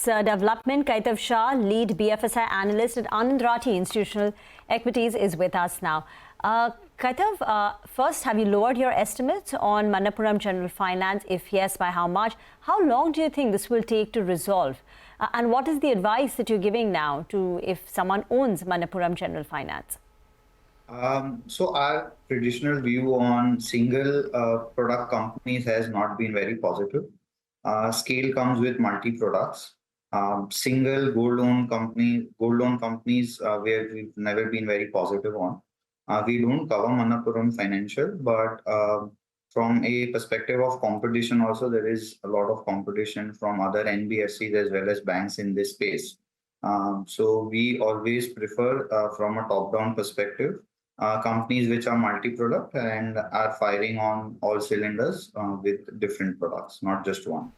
this development, Kaitav Shah, lead BFSI analyst at Anand Rathi Institutional Equities, is with us now. Kaitav, first, have you lowered your estimates on Manappuram General Finance? If yes, by how much? How long do you think this will take to resolve? And what is the advice that you're giving now to if someone owns Manappuram General Finance? So our traditional view on single product companies has not been very positive. Scale comes with multi-products. Single gold loan companies where we've never been very positive on. We don't cover Manappuram Financial, but from a perspective of competition also, there is a lot of competition from other NBFCs as well as banks in this space. So we always prefer from a top-down perspective, companies which are multi-product and are firing on all cylinders with different products, not just one.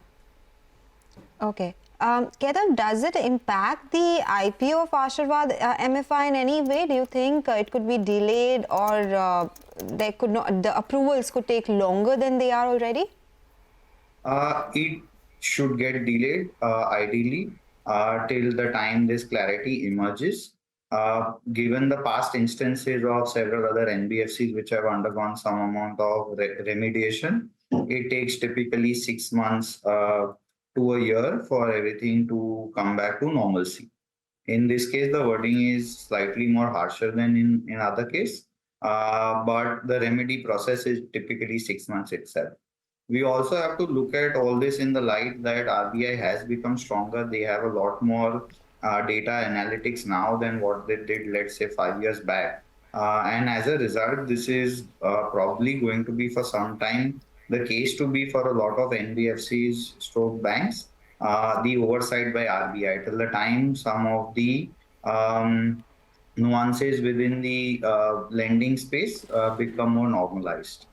Okay. Kaitav, does it impact the IPO of Asirvad MFI in any way? Do you think it could be delayed, or the approvals could take longer than they are already? It should get delayed, ideally, till the time this clarity emerges. Given the past instances of several other NBFCs which have undergone some amount of remediation, it takes typically 6 months to a year for everything to come back to normalcy. In this case, the wording is slightly more harsher than in other case, but the remedy process is typically 6 months itself. We also have to look at all this in the light that RBI has become stronger. They have a lot more data analytics now than what they did, let's say, 5 years back. And as a result, this is probably going to be for some time the case to be for a lot of NBFCs stroke banks, the oversight by RBI till the time some of the nuances within the lending space become more normalized.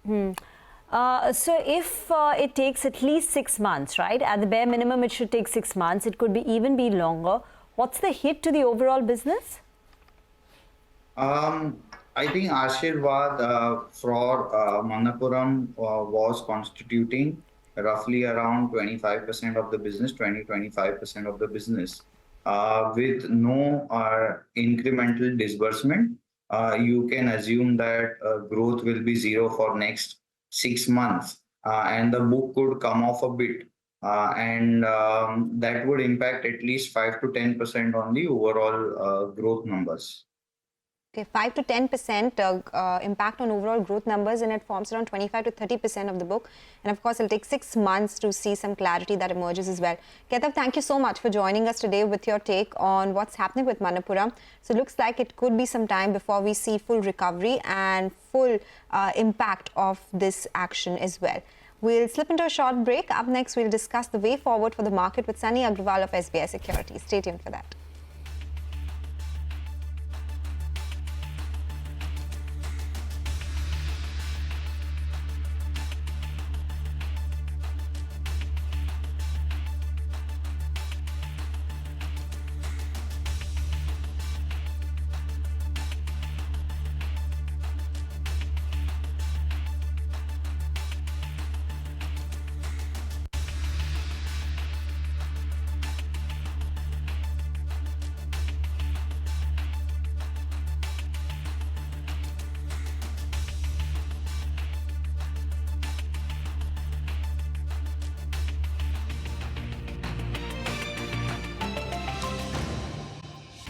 So if it takes at least 6 months, right? At the bare minimum, it should take 6 months. It could even be longer. What's the hit to the overall business? I think Asirvad for Manappuram was constituting roughly around 25% of the business, 20-25% of the business. With no incremental disbursement, you can assume that growth will be zero for next 6 months, and the book could come off a bit, and that would impact at least 5 to 10% on the overall growth numbers. Okay, 5 to 10% impact on overall growth numbers, and it forms around 25 to 30% of the book. And of course, it'll take 6 months to see some clarity that emerges as well. Kaitav, thank you so much for joining us today with your take on what's happening with Manappuram. So it looks like it could be some time before we see full recovery and full impact of this action as well. We'll slip into a short break. Up next, we'll discuss the way forward for the market with Sunny Agrawal of SBI Securities. Stay tuned for that.